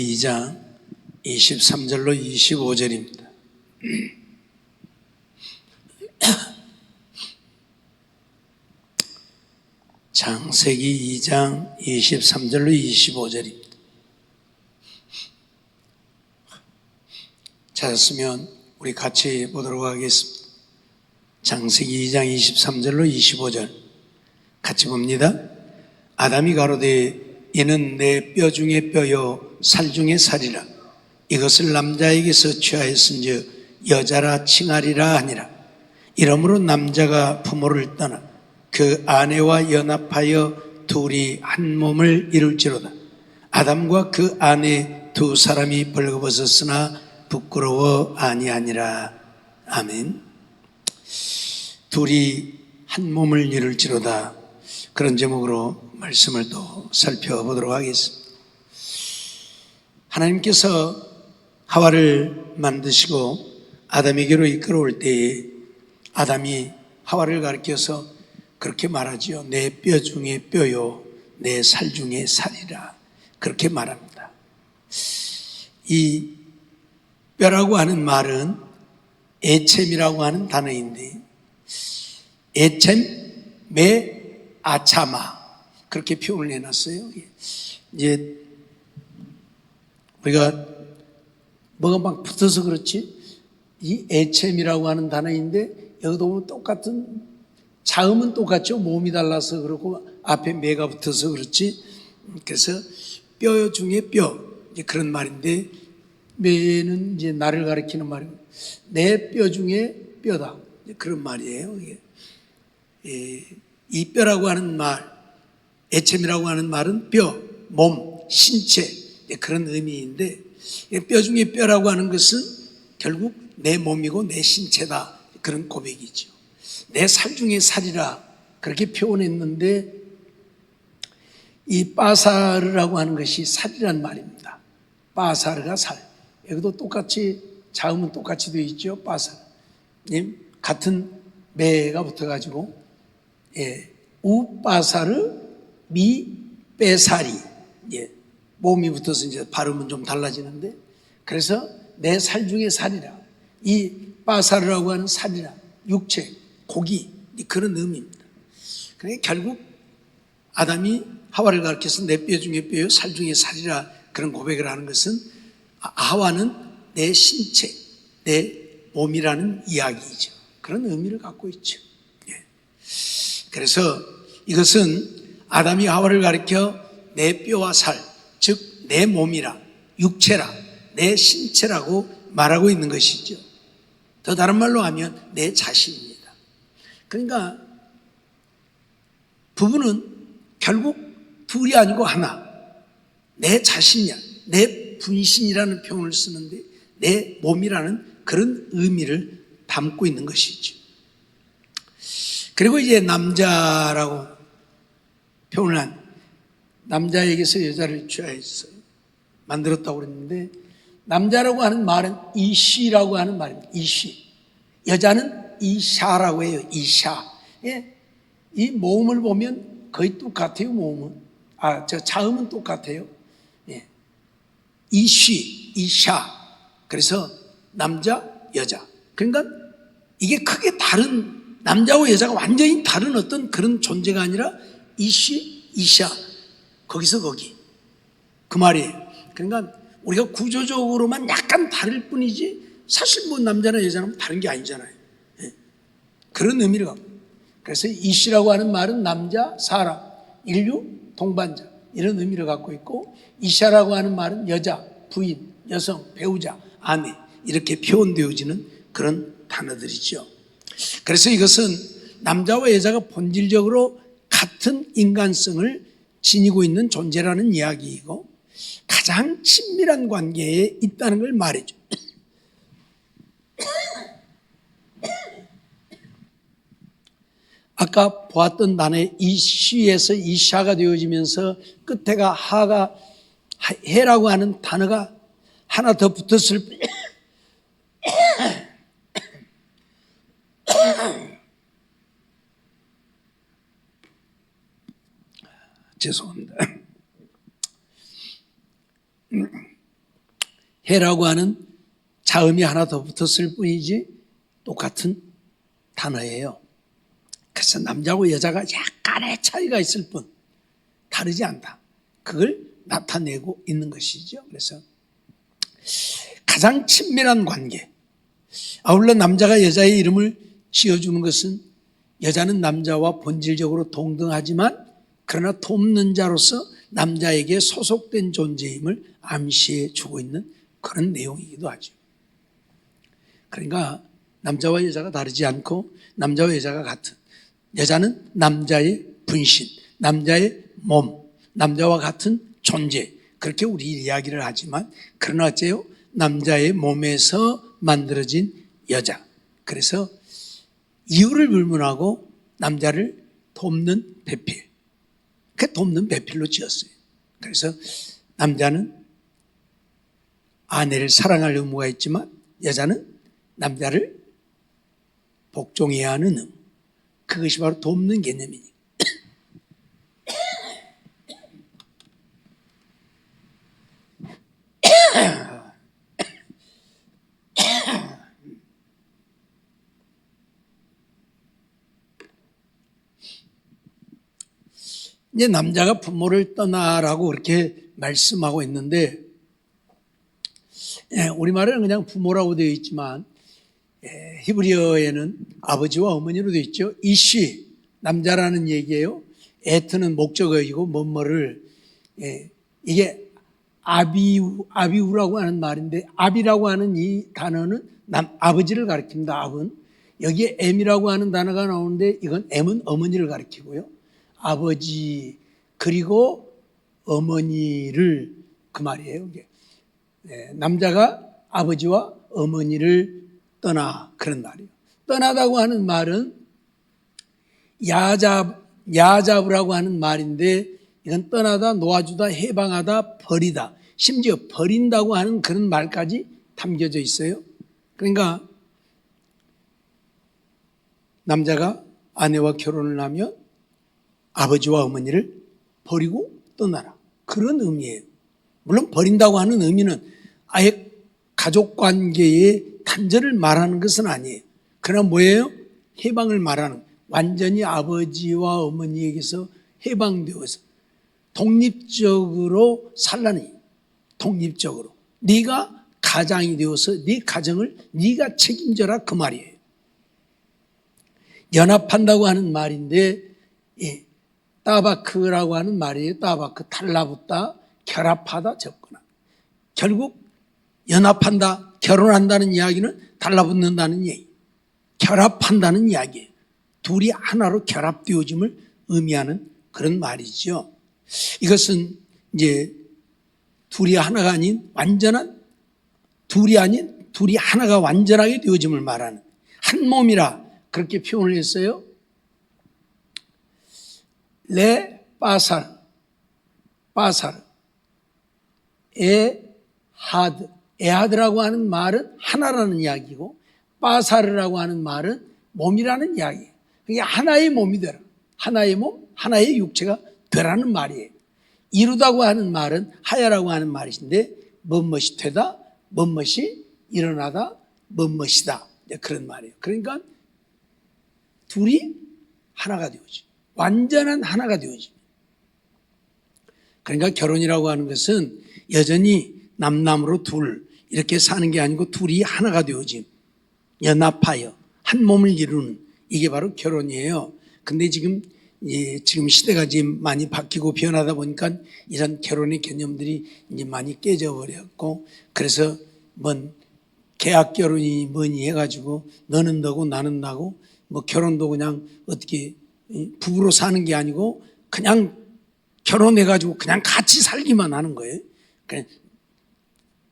2장 23절로 25절입니다. 창세기 2장 23절로 25절입니다. 찾았으면 우리 같이 보도록 하겠습니다. 창세기 2장 23절로 25절 같이 봅니다. 아담이 가로되 이는 내 뼈 중에 뼈요 살 중에 살이라. 이것을 남자에게서 취하였은즉 여자라 칭하리라 하니라. 이러므로 남자가 부모를 떠나 그 아내와 연합하여 둘이 한 몸을 이룰지로다. 아담과 그 아내 두 사람이 벌거벗었으나 부끄러워 아니하니라. 아멘. 둘이 한 몸을 이룰지로다. 그런 제목으로 말씀을 또 살펴보도록 하겠습니다. 하나님께서 하와를 만드시고 아담에게로 이끌어올 때에 아담이 하와를 가리켜서 그렇게 말하지요. 내 뼈 중에 뼈요 내 살 중에 살이라. 그렇게 말합니다. 이 뼈라고 하는 말은 에쳔이라고 하는 단어인데 에쳔 매 아차마 그렇게 표현을 해놨어요. 이제 우리가 뭐가 막 붙어서 그렇지 이 에쳔이라고 하는 단어인데 여기도 보면 똑같은 자음은 똑같죠. 모음이 달라서 그렇고 앞에 매가 붙어서 그렇지. 그래서 뼈 중에 뼈 이제 그런 말인데 매는 이제 나를 가리키는 말이고 내 뼈 중에 뼈다 그런 말이에요. 이 뼈라고 하는 말, 에쳔이라고 하는 말은 뼈, 몸, 신체 그런 의미인데 뼈 중에 뼈라고 하는 것은 결국 내 몸이고 내 신체다 그런 고백이죠. 내 살 중에 살이라 그렇게 표현했는데 이 빠사르라고 하는 것이 살이란 말입니다. 빠사르가 살. 여기도 똑같이 자음은 똑같이 되어 있죠. 빠사르. 같은 매가 붙어가지고 우빠사르 미 빼사리 몸이 붙어서 이제 발음은 좀 달라지는데 그래서 내 살 중에 살이라. 이 빠사르라고 하는 살이라 육체 고기 그런 의미입니다. 그러니까 결국 아담이 하와를 가르쳐서 내 뼈 중에 뼈요 살 중에 살이라 그런 고백을 하는 것은 하와는 내 신체 내 몸이라는 이야기이죠. 그런 의미를 갖고 있죠. 그래서 이것은 아담이 하와를 가리켜 내 뼈와 살, 즉 내 몸이라, 육체라, 내 신체라고 말하고 있는 것이죠. 더 다른 말로 하면 내 자신입니다. 그러니까 부부는 결국 둘이 아니고 하나, 내 자신이야, 내 분신이라는 표현을 쓰는데 내 몸이라는 그런 의미를 담고 있는 것이죠. 그리고 이제 남자라고 표현을 한 남자에게서 여자를 취하여서 만들었다고 그랬는데 남자라고 하는 말은 이시라고 하는 말입니다. 이시. 여자는 이샤라고 해요. 이샤. 이 모음을 보면 거의 똑같아요. 모음은. 자음은 똑같아요. 이시, 이샤. 그래서 남자, 여자. 그러니까 이게 크게 다른 남자와 여자가 완전히 다른 어떤 그런 존재가 아니라 이시, 이샤 거기서 거기 그 말이에요. 그러니까 우리가 구조적으로만 약간 다를 뿐이지 사실 뭐 남자나 여자는 다른 게 아니잖아요. 그런 의미를 갖고 그래서 이시라고 하는 말은 남자, 사람, 인류, 동반자 이런 의미를 갖고 있고 이샤라고 하는 말은 여자, 부인, 여성, 배우자, 아내 이렇게 표현되어지는 그런 단어들이죠. 그래서 이것은 남자와 여자가 본질적으로 같은 인간성을 지니고 있는 존재라는 이야기이고 가장 친밀한 관계에 있다는 걸 말해줘. 아까 보았던 단어의 이시에서 이샤가 되어지면서 끝에가 하가 해라고 하는 단어가 하나 더 붙었을 뿐 죄송합니다. 해라고 하는 자음이 하나 더 붙었을 뿐이지 똑같은 단어예요. 그래서 남자하고 여자가 약간의 차이가 있을 뿐 다르지 않다. 그걸 나타내고 있는 것이죠. 그래서 가장 친밀한 관계. 아울러 남자가 여자의 이름을 지어주는 것은 여자는 남자와 본질적으로 동등하지만 그러나 돕는 자로서 남자에게 소속된 존재임을 암시해 주고 있는 그런 내용이기도 하죠. 그러니까 남자와 여자가 다르지 않고 남자와 여자가 같은, 여자는 남자의 분신, 남자의 몸, 남자와 같은 존재, 그렇게 우리 이야기를 하지만 그러나 어째요? 남자의 몸에서 만들어진 여자. 그래서 이유를 불문하고 남자를 돕는 배필, 그 돕는 배필로 지었어요. 그래서 남자는 아내를 사랑할 의무가 있지만 여자는 남자를 복종해야 하는 의무. 그것이 바로 돕는 개념이니까. 이제 남자가 부모를 떠나라고 그렇게 말씀하고 있는데, 우리말에는 그냥 부모라고 되어 있지만 히브리어에는 아버지와 어머니로 되어 있죠. 이시, 남자라는 얘기예요. 에트는 목적어이고 뭐뭐를, 이게 아비우라고 하는 말인데, 아비라고 하는 이 단어는 아버지를 가리킵니다. ab은. 여기에 M이라고 하는 단어가 나오는데 이건 M은 어머니를 가리키고요. 아버지 그리고 어머니를, 그 말이에요. 이게. 남자가 아버지와 어머니를 떠나, 그런 말이에요. 떠나다고 하는 말은 야자브라고 하는 말인데 이건 떠나다, 놓아주다, 해방하다, 버리다, 심지어 버린다고 하는 그런 말까지 담겨져 있어요. 그러니까 남자가 아내와 결혼을 하면 아버지와 어머니를 버리고 떠나라, 그런 의미예요. 물론 버린다고 하는 의미는 아예 가족관계의 단절을 말하는 것은 아니에요. 그러나 뭐예요? 해방을 말하는, 완전히 아버지와 어머니에게서 해방되어서 독립적으로 살라니, 독립적으로 네가 가장이 되어서 네 가정을 네가 책임져라, 그 말이에요. 연합한다고 하는 말인데 따바크라고 하는 말이에요. 따바크, 달라붙다, 결합하다, 접근하다. 결국 연합한다, 결혼한다는 이야기는 달라붙는다는 얘기, 결합한다는 이야기예요. 둘이 하나로 결합되어짐을 의미하는 그런 말이죠. 이것은 이제 둘이 하나가 아닌 완전한, 둘이 아닌 둘이 하나가 완전하게 되어짐을 말하는, 한 몸이라 그렇게 표현을 했어요. 레 빠살, 에하드, 에하드라고 하는 말은 하나라는 이야기고 빠사르라고 하는 말은 몸이라는 이야기예요. 그게 하나의 몸이 되라, 하나의 몸, 하나의 육체가 되라는 말이에요. 이루다고 하는 말은 하야라고 하는 말이신데 뭐뭇이 되다, 뭐뭇이 일어나다, 뭐뭇이다, 그런 말이에요. 그러니까 둘이 하나가 되어지, 완전한 하나가 되어지. 그러니까 결혼이라고 하는 것은 여전히 남남으로 둘 이렇게 사는 게 아니고 둘이 하나가 되어짐, 연합하여 한 몸을 이루는, 이게 바로 결혼이에요. 근데 지금 시대가 지금 많이 바뀌고 변하다 보니까 이런 결혼의 개념들이 이제 많이 깨져버렸고, 그래서 뭔 계약 결혼이 뭐니 해가지고 너는 너고 나는 나고, 뭐 결혼도 그냥 어떻게 부부로 사는 게 아니고 그냥 결혼해가지고 그냥 같이 살기만 하는 거예요. 그냥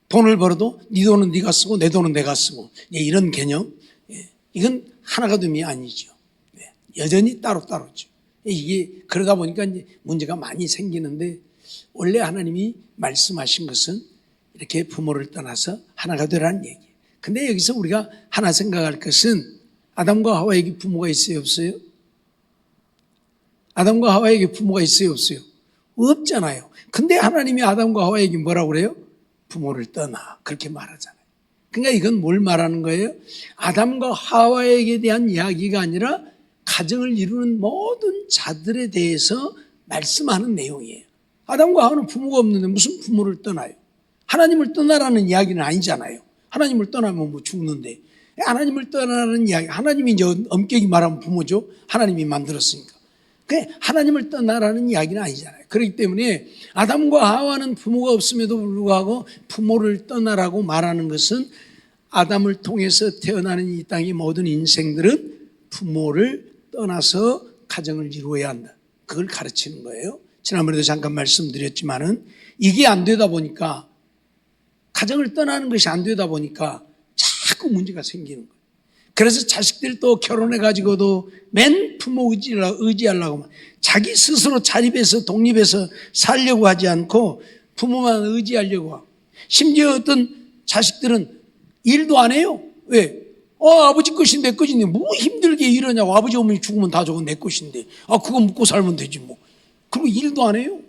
돈을 벌어도 네 돈은 네가 쓰고 내 돈은 내가 쓰고, 이런 개념, 이건 하나가 됨이 아니죠. 여전히 따로따로죠. 이게 그러다 보니까 이제 문제가 많이 생기는데, 원래 하나님이 말씀하신 것은 이렇게 부모를 떠나서 하나가 되라는 얘기예요. 근데 여기서 우리가 하나 생각할 것은 아담과 하와에게 부모가 있어요, 없어요? 아담과 하와에게 부모가 있어요, 없어요? 없잖아요. 근데 하나님이 아담과 하와에게 뭐라고 그래요? 부모를 떠나 그렇게 말하잖아요. 그러니까 이건 뭘 말하는 거예요? 아담과 하와에게 대한 이야기가 아니라 가정을 이루는 모든 자들에 대해서 말씀하는 내용이에요. 아담과 하와는 부모가 없는데 무슨 부모를 떠나요? 하나님을 떠나라는 이야기는 아니잖아요. 하나님을 떠나면 뭐 죽는데. 하나님을 떠나라는 이야기, 하나님이 이제 엄격히 말하면 부모죠. 하나님이 만들었으니까. 하나님을 떠나라는 이야기는 아니잖아요. 그렇기 때문에 아담과 하와는 부모가 없음에도 불구하고 부모를 떠나라고 말하는 것은 아담을 통해서 태어나는 이 땅의 모든 인생들은 부모를 떠나서 가정을 이루어야 한다. 그걸 가르치는 거예요. 지난번에도 잠깐 말씀드렸지만은 이게 안 되다 보니까, 가정을 떠나는 것이 안 되다 보니까 자꾸 문제가 생기는 거예요. 그래서 자식들도 결혼해가지고도 맨 부모 의지하려고, 자기 스스로 자립해서 독립해서 살려고 하지 않고 부모만 의지하려고 하고, 심지어 어떤 자식들은 일도 안 해요. 왜? 아버지 것이 내 것인데 뭐 힘들게 이러냐고. 아버지 어머니 죽으면 다 저거 내 것인데 그거 묻고 살면 되지 뭐. 그리고 일도 안 해요.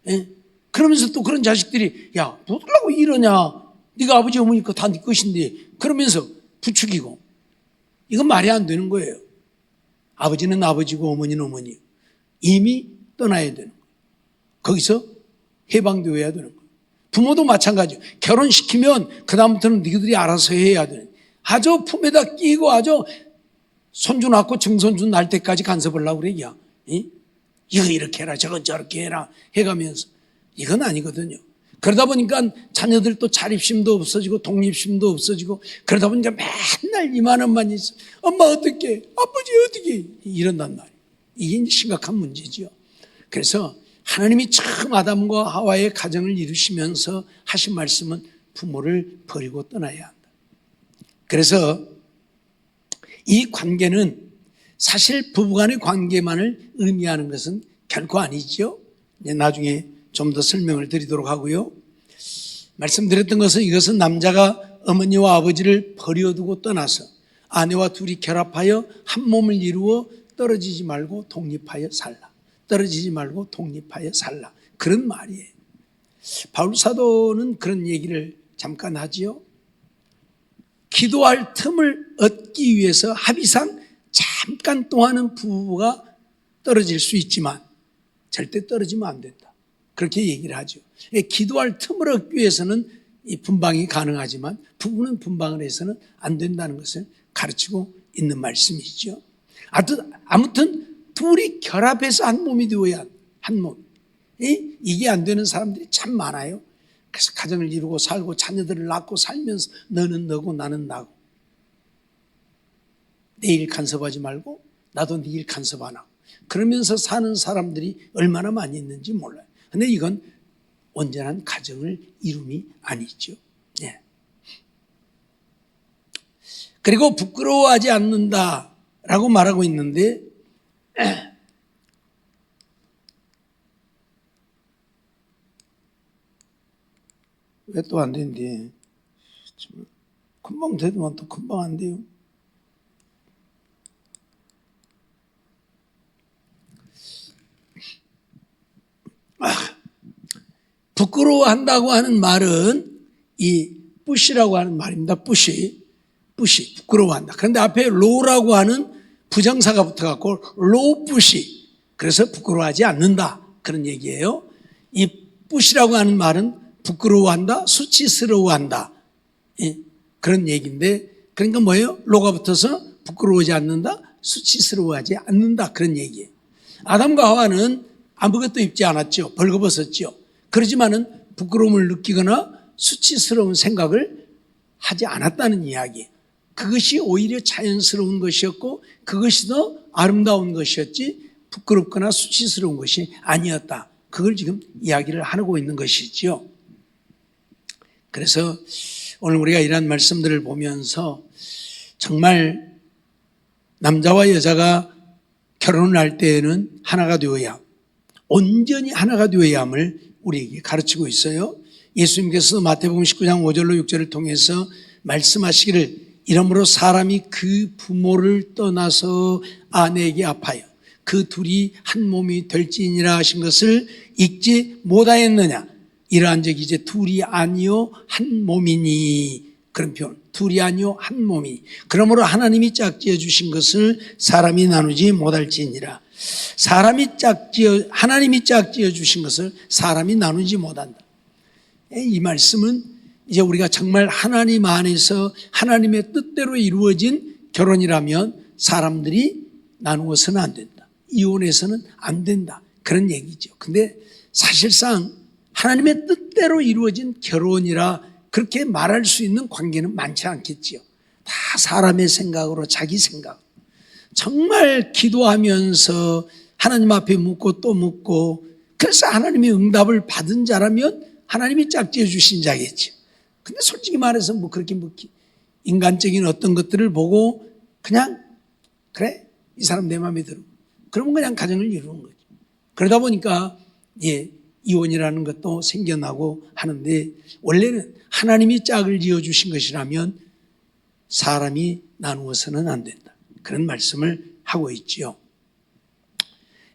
예? 그러면서 또 그런 자식들이 야, 뭐 하려고 이러냐, 네가 아버지 어머니 거 다 네 것인데, 그러면서 부추기고. 이건 말이 안 되는 거예요. 아버지는 아버지고 어머니는 어머니. 이미 떠나야 되는 거예요. 거기서 해방되어야 되는 거예요. 부모도 마찬가지예요. 결혼시키면 그 다음부터는 너희들이 알아서 해야 되는, 아주 품에다 끼고 아주 손주 낳고 증손주 날 때까지 간섭을 하고 그래. 야, 이거 이렇게 해라, 저건 저렇게 해라 해가면서. 이건 아니거든요. 그러다 보니까 자녀들도 자립심도 없어지고 독립심도 없어지고, 그러다 보니까 맨날 이만한만 있어. 엄마 어떻게, 아버지 어떻게, 이런단 말이에요. 이게 심각한 문제지요. 그래서 하나님이 처음 아담과 하와의 가정을 이루시면서 하신 말씀은 부모를 버리고 떠나야 한다. 그래서 이 관계는 사실 부부간의 관계만을 의미하는 것은 결코 아니죠. 나중에 좀 더 설명을 드리도록 하고요. 말씀드렸던 것은, 이것은 남자가 어머니와 아버지를 버려두고 떠나서 아내와 둘이 결합하여 한 몸을 이루어 떨어지지 말고 독립하여 살라. 떨어지지 말고 독립하여 살라. 그런 말이에요. 바울 사도는 그런 얘기를 잠깐 하지요. 기도할 틈을 얻기 위해서 합의상 잠깐 동안은 부부가 떨어질 수 있지만 절대 떨어지면 안 된다. 그렇게 얘기를 하죠. 기도할 틈을 얻기 위해서는 이 분방이 가능하지만 부부는 분방을 해서는 안 된다는 것을 가르치고 있는 말씀이죠. 아무튼 둘이 결합해서 한 몸이 되어야 한 몸. 이게 안 되는 사람들이 참 많아요. 그래서 가정을 이루고 살고 자녀들을 낳고 살면서 너는 너고 나는 나고, 내 일 간섭하지 말고 나도 네 일 간섭 안 하고, 그러면서 사는 사람들이 얼마나 많이 있는지 몰라요. 그런데 이건 온전한 가정을 이룸이 아니죠. 네. 그리고 부끄러워하지 않는다라고 말하고 있는데, 왜 또 안 되는데, 금방 되더만 또 금방 안 돼요. 부끄러워한다고 하는 말은 이 뿌시라고 하는 말입니다. 뿌시, 부끄러워한다. 그런데 앞에 로라고 하는 부정사가 붙어갖고 로뿌시, 그래서 부끄러워하지 않는다, 그런 얘기예요. 이 뿌시라고 하는 말은 부끄러워한다, 수치스러워한다, 그런 얘기인데, 그러니까 뭐예요? 로가 붙어서 부끄러워하지 않는다, 수치스러워하지 않는다, 그런 얘기예요. 아담과 하와는 아무것도 입지 않았죠. 벌거벗었죠. 그렇지만은 부끄러움을 느끼거나 수치스러운 생각을 하지 않았다는 이야기예요. 그것이 오히려 자연스러운 것이었고 그것이 더 아름다운 것이었지 부끄럽거나 수치스러운 것이 아니었다. 그걸 지금 이야기를 하고 있는 것이죠. 그래서 오늘 우리가 이런 말씀들을 보면서 정말 남자와 여자가 결혼을 할 때에는 하나가 되어야, 온전히 하나가 되어야 함을 우리에게 가르치고 있어요. 예수님께서 마태복음 19장 5절로 6절을 통해서 말씀하시기를, 이러므로 사람이 그 부모를 떠나서 아내에게 합하여 그 둘이 한 몸이 될지니라 하신 것을 읽지 못하였느냐. 이러한 적이 이제 둘이 아니요 한 몸이니, 그런 표현, 둘이 아니요 한 몸이니. 그러므로 하나님이 짝지어 주신 것을 사람이 나누지 못할지니라. 하나님이 짝지어 주신 것을 사람이 나누지 못한다. 이 말씀은 이제 우리가 정말 하나님 안에서 하나님의 뜻대로 이루어진 결혼이라면 사람들이 나누어서는 안 된다, 이혼해서는 안 된다, 그런 얘기죠. 근데 사실상 하나님의 뜻대로 이루어진 결혼이라 그렇게 말할 수 있는 관계는 많지 않겠지요. 다 사람의 생각으로, 자기 생각. 정말 기도하면서 하나님 앞에 묻고 또 묻고, 그래서 하나님의 응답을 받은 자라면 하나님이 짝지어 주신 자겠죠. 근데 솔직히 말해서 그렇게 인간적인 어떤 것들을 보고 그냥 그래, 이 사람 내 마음에 들어, 그러면 그냥 가정을 이루는 거죠. 그러다 보니까 이혼이라는 것도 생겨나고 하는데, 원래는 하나님이 짝을 지어주신 것이라면 사람이 나누어서는 안 된다, 그런 말씀을 하고 있지요.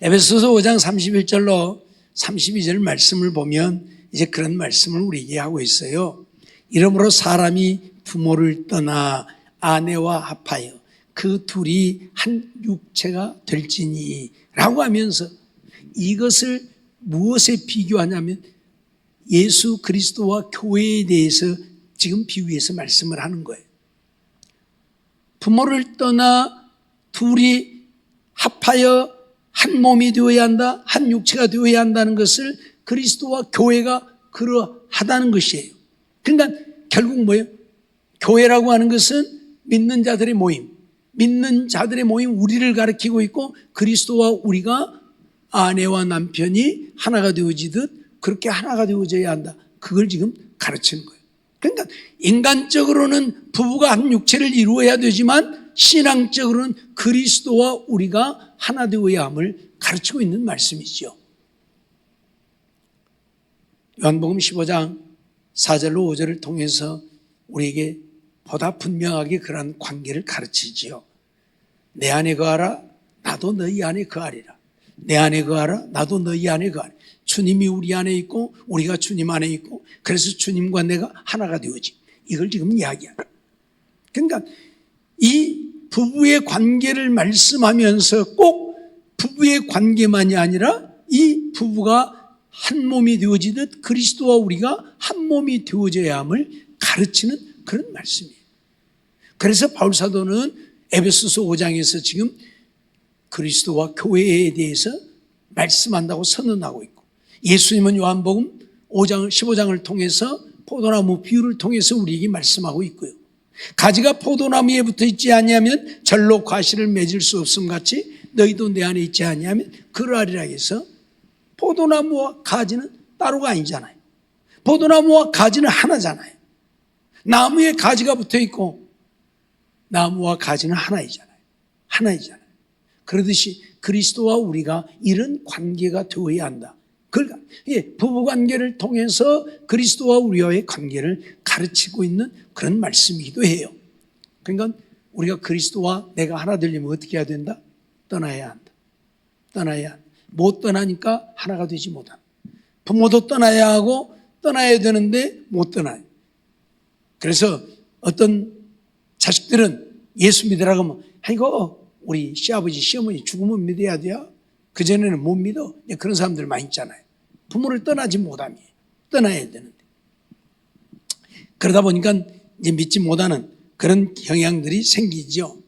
에베소서 5장 31절로 32절 말씀을 보면 이제 그런 말씀을 우리에게 하고 있어요. 이러므로 사람이 부모를 떠나 아내와 합하여 그 둘이 한 육체가 될지니 라고 하면서, 이것을 무엇에 비교하냐면 예수 그리스도와 교회에 대해서 지금 비유해서 말씀을 하는 거예요. 부모를 떠나 둘이 합하여 한 몸이 되어야 한다, 한 육체가 되어야 한다는 것을 그리스도와 교회가 그러하다는 것이에요. 그러니까 결국 뭐예요? 교회라고 하는 것은 믿는 자들의 모임, 믿는 자들의 모임, 우리를 가리키고 있고, 그리스도와 우리가 아내와 남편이 하나가 되어지듯 그렇게 하나가 되어져야 한다, 그걸 지금 가르치는 거예요. 그러니까 인간적으로는 부부가 한 육체를 이루어야 되지만 신앙적으로는 그리스도와 우리가 하나 되어야 함을 가르치고 있는 말씀이죠. 요한복음 15장 4절로 5절을 통해서 우리에게 보다 분명하게 그러한 관계를 가르치지요. 내 안에 거하라, 나도 너희 안에 거하리라. 내 안에 거하라, 나도 너희 안에 거하리라. 주님이 우리 안에 있고 우리가 주님 안에 있고, 그래서 주님과 내가 하나가 되어지, 이걸 지금 이야기하는. 그러니까 이 부부의 관계를 말씀하면서 꼭 부부의 관계만이 아니라 이 부부가 한 몸이 되어지듯 그리스도와 우리가 한 몸이 되어져야 함을 가르치는 그런 말씀이에요. 그래서 바울 사도는 에베소서 5장에서 지금 그리스도와 교회에 대해서 말씀한다고 선언하고 있고, 예수님은 요한복음 15장을 통해서 포도나무 비유를 통해서 우리에게 말씀하고 있고요. 가지가 포도나무에 붙어 있지 아니하면 절로 과실을 맺을 수 없음 같이 너희도 내 안에 있지 아니하면 그러하리라 해서, 포도나무와 가지는 따로가 아니잖아요. 포도나무와 가지는 하나잖아요. 나무에 가지가 붙어 있고 나무와 가지는 하나이잖아요. 그러듯이 그리스도와 우리가 이런 관계가 되어야 한다. 그러니까 부부관계를 통해서 그리스도와 우리와의 관계를 가르치고 있는 그런 말씀이기도 해요. 그러니까 우리가 그리스도와 내가 하나 되려면 어떻게 해야 된다? 떠나야 한다. 못 떠나니까 하나가 되지 못한다. 부모도 떠나야 하고 떠나야 되는데 못 떠나요. 그래서 어떤 자식들은 예수 믿으라고 하면, 아이고 우리 시아버지 시어머니 죽으면 믿어야 돼요, 그전에는 못 믿어, 그런 사람들 많이 있잖아요. 부모를 떠나지 못하면 떠나야 되는데, 그러다 보니까 이제 믿지 못하는 그런 경향들이 생기죠.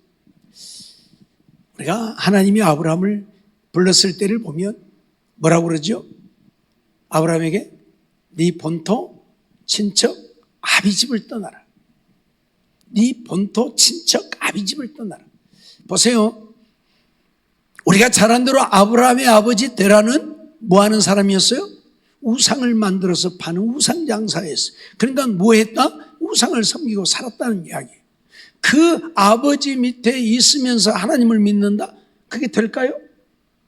우리가 하나님이 아브라함을 불렀을 때를 보면 뭐라고 그러죠? 아브라함에게 네 본토 친척 아비집을 떠나라. 네 본토 친척 아비집을 떠나라. 보세요. 우리가 잘 안 대로 아브라함의 아버지 데라는 뭐 하는 사람이었어요? 우상을 만들어서 파는 우상장사였어요. 그러니까 뭐 했다? 우상을 섬기고 살았다는 이야기예요. 그 아버지 밑에 있으면서 하나님을 믿는다? 그게 될까요?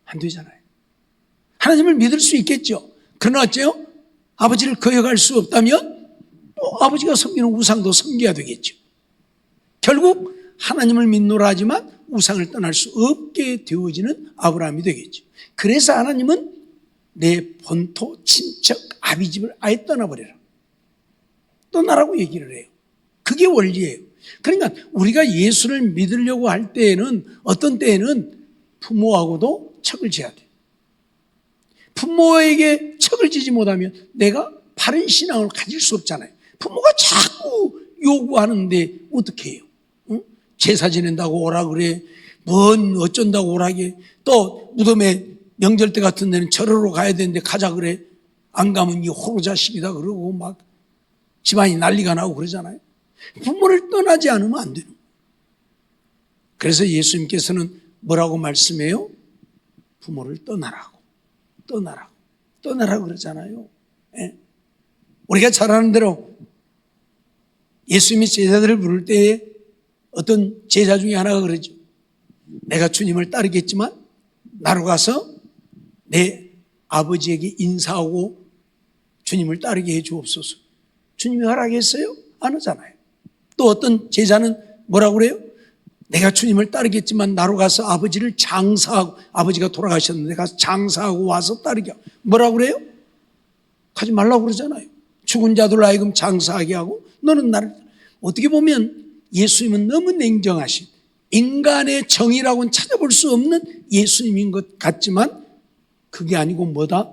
안 되잖아요. 하나님을 믿을 수 있겠죠. 그러나 어째요? 아버지를 거역할 수 없다면 또 아버지가 섬기는 우상도 섬겨야 되겠죠. 결국 하나님을 믿노라 하지만 우상을 떠날 수 없게 되어지는 아브라함이 되겠죠. 그래서 하나님은 내 본토 친척 아비 집을 아예 떠나버려라. 떠나라고 얘기를 해요. 그게 원리예요. 그러니까 우리가 예수를 믿으려고 할 때에는 어떤 때에는 부모하고도 척을 지어야 돼요. 부모에게 척을 지지 못하면 내가 바른 신앙을 가질 수 없잖아요. 부모가 자꾸 요구하는데 어떻게 해요? 응? 제사 지낸다고 오라 그래. 뭔 어쩐다고 오라게. 또 무덤에 명절 때 같은 데는 절하러 가야 되는데 가자 그래. 안 가면 이 호로 자식이다 그러고 막 집안이 난리가 나고 그러잖아요. 부모를 떠나지 않으면 안 돼요. 그래서 예수님께서는 뭐라고 말씀해요? 부모를 떠나라고 그러잖아요. 예? 우리가 잘 아는 대로 예수님이 제자들을 부를 때에 어떤 제자 중에 하나가 그러죠. 내가 주님을 따르겠지만 나로 가서 내 아버지에게 인사하고 주님을 따르게 해 주옵소서. 주님이 허락했어요? 안 하잖아요. 또 어떤 제자는 뭐라고 그래요? 내가 주님을 따르겠지만 나로 가서 아버지를 장사하고, 아버지가 돌아가셨는데 가서 장사하고 와서 따르게 하고. 뭐라고 그래요? 가지 말라고 그러잖아요. 죽은 자들 하여금 장사하게 하고 너는 나를. 어떻게 보면 예수님은 너무 냉정하신, 인간의 정의라고는 찾아볼 수 없는 예수님인 것 같지만 그게 아니고 뭐다?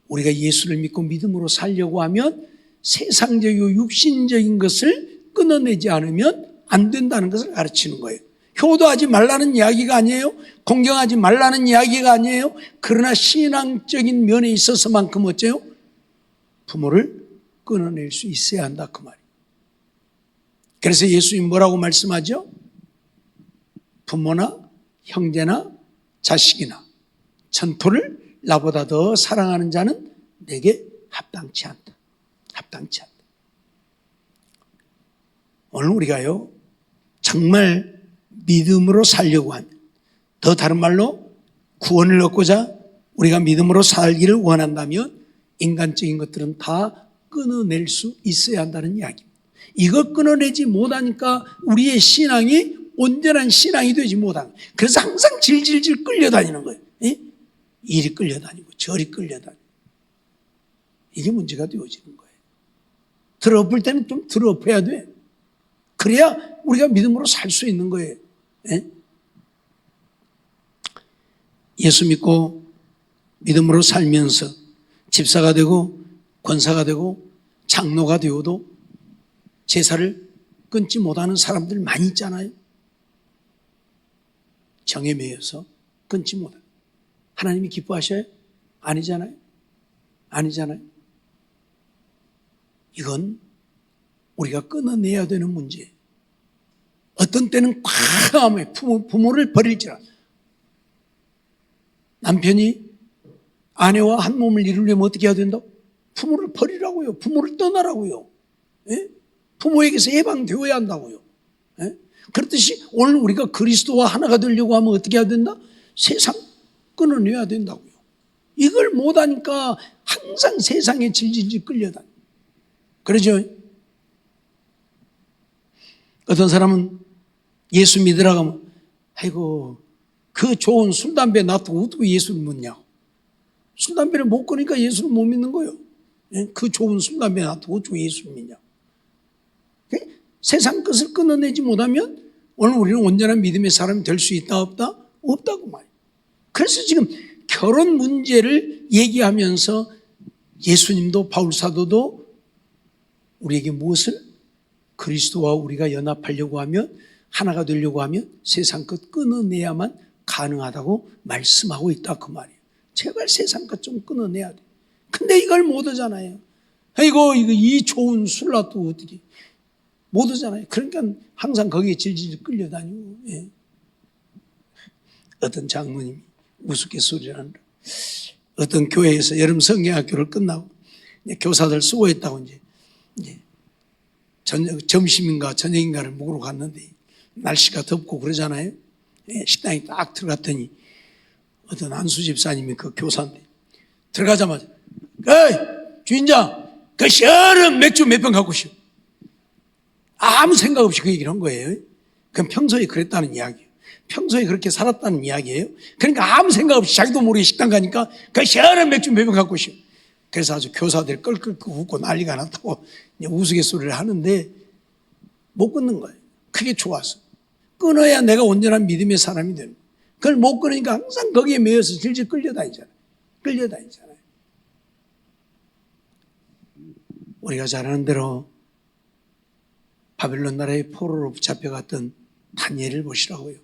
우리가 예수를 믿고 믿음으로 살려고 하면 세상적이고 육신적인 것을 끊어내지 않으면 안 된다는 것을 가르치는 거예요. 효도하지 말라는 이야기가 아니에요. 공경하지 말라는 이야기가 아니에요. 그러나 신앙적인 면에 있어서만큼 어째요? 부모를 끊어낼 수 있어야 한다 그 말이에요. 그래서 예수님 뭐라고 말씀하죠? 부모나 형제나 자식이나 전토를 나보다 더 사랑하는 자는 내게 합당치 않다. 합당치 않다. 오늘 우리가요 정말 믿음으로 살려고 하면, 더 다른 말로 구원을 얻고자 우리가 믿음으로 살기를 원한다면 인간적인 것들은 다 끊어낼 수 있어야 한다는 이야기입니다. 이거 끊어내지 못하니까 우리의 신앙이 온전한 신앙이 되지 못하는, 그래서 항상 질질질 끌려다니는 거예요. 예? 이리 끌려다니고 저리 끌려다니고 이게 문제가 되어지는 거예요. 들어엎을 때는 좀 들어엎어야 돼. 그래야 우리가 믿음으로 살 수 있는 거예요. 예? 예수 믿고 믿음으로 살면서 집사가 되고 권사가 되고 장로가 되어도 제사를 끊지 못하는 사람들 많이 있잖아요. 정에 매여서 끊지 못해요. 하나님이 기뻐하셔요? 아니잖아요. 아니잖아요. 이건 우리가 끊어내야 되는 문제예요. 어떤 때는 과감해 부모를 버릴지라. 남편이 아내와 한 몸을 이루려면 어떻게 해야 된다고? 부모를 버리라고요. 부모를 떠나라고요. 예? 부모에게서 해방되어야 한다고요. 예? 그렇듯이 오늘 우리가 그리스도와 하나가 되려고 하면 어떻게 해야 된다? 세상 끊어내야 된다고요. 이걸 못하니까 항상 세상에 질질질 끌려다니. 그러죠? 어떤 사람은 예수 믿으라고 하면 아이고 그 좋은 술, 담배 놔두고 어떻게 예수를 믿냐고. 술, 담배를 못 끊으니까 예수를 못 믿는 거예요. 그 좋은 술, 담배 놔두고 어떻게 예수를 믿냐고. 세상 것을 끊어내지 못하면 오늘 우리는 온전한 믿음의 사람이 될 수 있다 없다? 없다고 말이에요. 그래서 지금 결혼 문제를 얘기하면서 예수님도 바울사도도 우리에게 무엇을? 그리스도와 우리가 연합하려고 하면, 하나가 되려고 하면 세상 것 끊어내야만 가능하다고 말씀하고 있다 그 말이에요. 제발 세상 것 좀 끊어내야 돼. 근데 이걸 못 하잖아요. 이거 이 좋은 술 놔두고 어떻게 못 하잖아요. 그러니까 항상 거기에 질질 끌려다니고. 예. 어떤 장모님이 우스갯소리를 하느라 어떤 교회에서 여름 성경학교를 끝나고 교사들 수고했다고 이제 점심인가 저녁인가를 먹으러 갔는데 날씨가 덥고 그러잖아요. 예, 식당에 딱 들어갔더니 어떤 안수 집사님이 그 교사인데 들어가자마자 주인장 그 시원한 맥주 몇 병 갖고 오시오. 아무 생각 없이 그 얘기를 한 거예요. 그럼 평소에 그랬다는 이야기예요. 평소에 그렇게 살았다는 이야기예요. 그러니까 아무 생각 없이 자기도 모르게 식당 가니까 그 시원한 맥주 몇 병 갖고 오시오. 그래서 아주 교사들이 껄껄 웃고 난리가 났다고 우스갯소리를 하는데 못 끊는 거예요. 그게 좋아서. 끊어야 내가 온전한 믿음의 사람이 되는 거예요. 그걸 못 끊으니까 항상 거기에 매여서 질질 끌려다니잖아요. 우리가 잘 아는 대로 바벨론 나라의 포로로 붙잡혀갔던 다니엘을 보시라고요.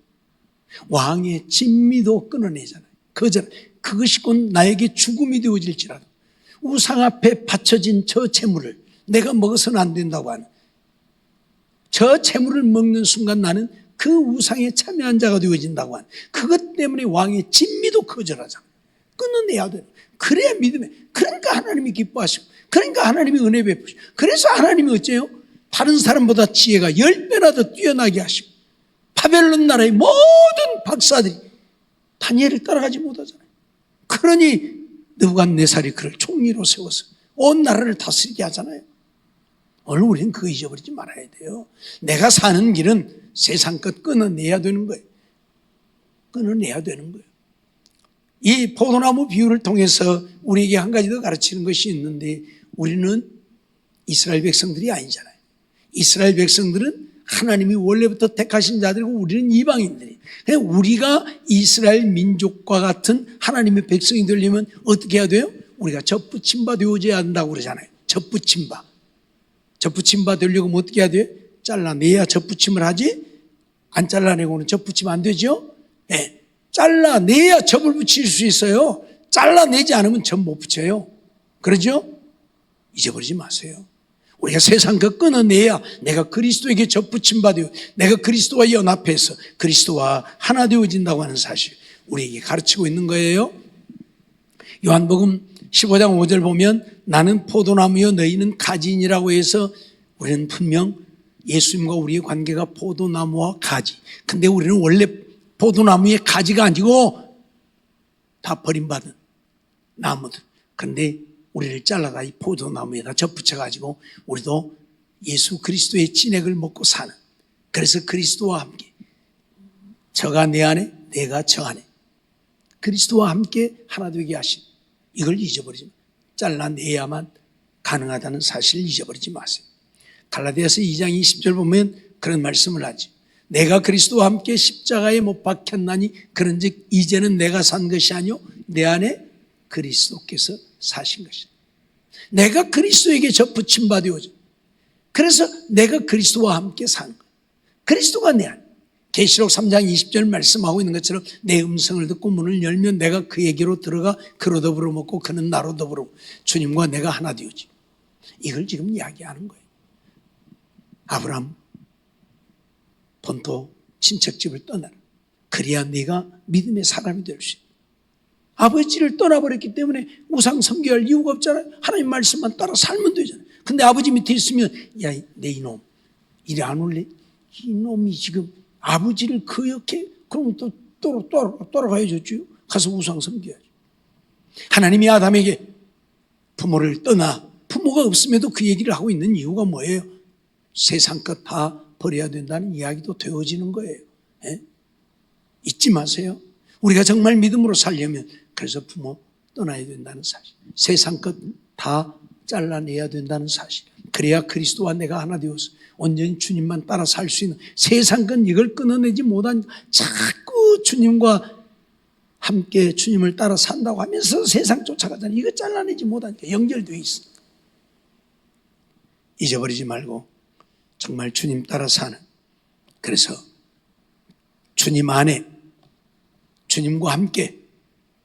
왕의 진미도 끊어내잖아요. 그것이 곧 나에게 죽음이 되어질지라도 우상 앞에 바쳐진 저 재물을 내가 먹어서는 안 된다고 하는 저 재물을 먹는 순간 나는 그 우상에 참여한 자가 되어진다고 하는 그것 때문에 왕의 진미도 거절하잖아요. 끊어내야 돼요. 그래야 믿음에. 그러니까 하나님이 기뻐하시고 그러니까 하나님이 은혜 베푸시고 그래서 하나님이 어째요? 다른 사람보다 지혜가 10배나 더 뛰어나게 하시고 바벨론 나라의 모든 박사들이 다니엘을 따라가지 못하잖아요. 그러니 느부갓네살이 그를 총리로 세워서 온 나라를 다스리게 하잖아요. 오늘 우리는 그거 잊어버리지 말아야 돼요. 내가 사는 길은 세상 것 끊어내야 되는 거예요. 이 포도나무 비유를 통해서 우리에게 한 가지 더 가르치는 것이 있는데 우리는 이스라엘 백성들이 아니잖아요. 이스라엘 백성들은 하나님이 원래부터 택하신 자들이고 우리는 이방인들이. 우리가 이스라엘 민족과 같은 하나님의 백성이 되려면 어떻게 해야 돼요? 우리가 접붙임바 되어져야 한다고 그러잖아요. 접붙임바 되려면 어떻게 해야 돼요? 잘라내야 접붙임을 하지 안 잘라내고는 접붙이면 안 되죠? 네. 잘라내야 접을 붙일 수 있어요. 잘라내지 않으면 접 못 붙여요. 그러죠? 잊어버리지 마세요. 우리가 세상 것 끊어내야 내가 그리스도에게 접붙임바 되어 내가 그리스도와 연합해서 그리스도와 하나 되어진다고 하는 사실 우리에게 가르치고 있는 거예요. 요한복음 15장 5절 보면 나는 포도나무여 너희는 가지니라고 해서 우리는 분명 예수님과 우리의 관계가 포도나무와 가지. 근데 우리는 원래 포도나무의 가지가 아니고 다 버림받은 나무들. 그런데 우리를 잘라다 이 포도나무에다 접붙여가지고 우리도 예수 그리스도의 진액을 먹고 사는. 그래서 그리스도와 함께 저가 내 안에 내가 저 안에 그리스도와 함께 하나 되게 하신 이걸 잊어버리지 마세요. 잘라내야만 가능하다는 사실을 잊어버리지 마세요. 갈라디아서 2장 20절 보면 그런 말씀을 하지. 내가 그리스도와 함께 십자가에 못 박혔나니 그런즉 이제는 내가 산 것이 아니요 내 안에 그리스도께서 사신 것이다. 내가 그리스도에게 접붙임 바 되어져. 그래서 내가 그리스도와 함께 사는 거야. 그리스도가 내 안에. 계시록 3장 20절 말씀하고 있는 것처럼 내 음성을 듣고 문을 열면 내가 그에게로 들어가 그로 더불어 먹고 그는 나로 더불어 주님과 내가 하나 되어지. 이걸 지금 이야기하는 거예요. 아브라함 본토 친척집을 떠나라. 그래야 네가 믿음의 사람이 될 수 있다. 아버지를 떠나버렸기 때문에 우상 섬겨할 이유가 없잖아요. 하나님 말씀만 따라 살면 되잖아요. 근데 아버지 밑에 있으면 야, 내 이놈 이리 안 올래? 이놈이 지금 아버지를 거역해? 그러면 또 돌아가야죠. 가서 우상 섬겨야죠. 하나님이 아담에게 부모를 떠나 부모가 없음에도 그 얘기를 하고 있는 이유가 뭐예요? 세상 것 다 버려야 된다는 이야기도 되어지는 거예요. 예? 잊지 마세요. 우리가 정말 믿음으로 살려면 그래서 부모 떠나야 된다는 사실, 세상 것 다 잘라내야 된다는 사실, 그래야 그리스도와 내가 하나 되어서 온전히 주님만 따라 살 수 있는, 세상 건 이걸 끊어내지 못한 자꾸 주님과 함께 주님을 따라 산다고 하면서 세상 쫓아가잖아요. 이거 잘라내지 못하니까 연결되어 있어. 잊어버리지 말고 정말 주님 따라 사는, 그래서 주님 안에 주님과 함께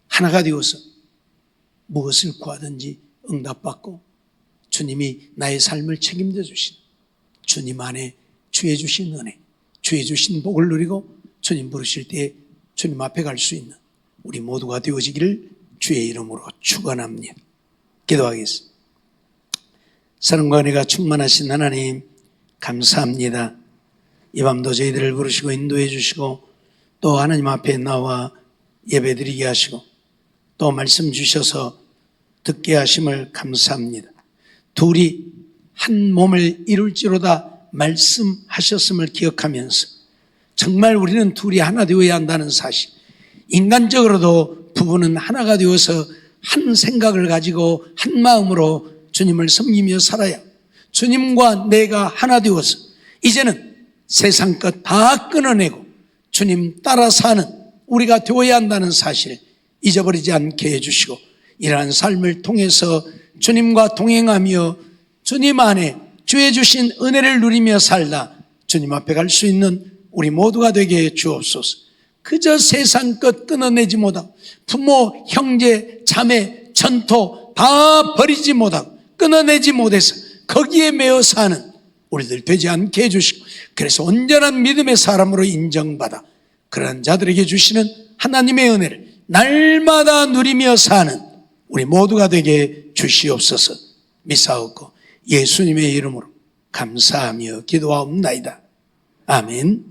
하나가 되어서 무엇을 구하든지 응답받고 주님이 나의 삶을 책임져 주신 주님 안에 주의 주신 은혜, 주의 주신 복을 누리고 주님 부르실 때 주님 앞에 갈 수 있는 우리 모두가 되어지기를 주의 이름으로 축원합니다. 기도하겠습니다. 사랑과 은혜가 충만하신 하나님 감사합니다. 이 밤도 저희들을 부르시고 인도해 주시고 또 하나님 앞에 나와 예배드리게 하시고 또 말씀 주셔서 듣게 하심을 감사합니다. 둘이 한 몸을 이룰지로다 말씀하셨음을 기억하면서 정말 우리는 둘이 하나 되어야 한다는 사실, 인간적으로도 부부는 하나가 되어서 한 생각을 가지고 한 마음으로 주님을 섬기며 살아야, 주님과 내가 하나 되어서 이제는 세상 것 다 끊어내고 주님 따라 사는 우리가 되어야 한다는 사실을 잊어버리지 않게 해주시고, 이러한 삶을 통해서 주님과 동행하며 주님 안에 주의 주신 은혜를 누리며 살다 주님 앞에 갈 수 있는 우리 모두가 되게 해 주옵소서. 그저 세상 것 끊어내지 못하고 부모, 형제, 자매, 전토 다 버리지 못하고 끊어내지 못해서 거기에 매여 사는 우리들 되지 않게 해주시고, 그래서 온전한 믿음의 사람으로 인정받아 그런 자들에게 주시는 하나님의 은혜를 날마다 누리며 사는 우리 모두가 되게 주시옵소서. 믿사옵고 예수님의 이름으로 감사하며 기도하옵나이다. 아멘.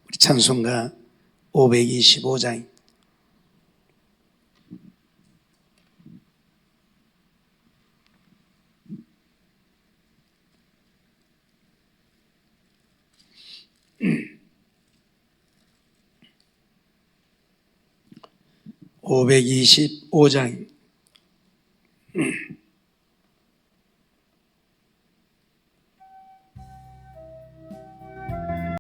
우리 찬송가 525장 (525장)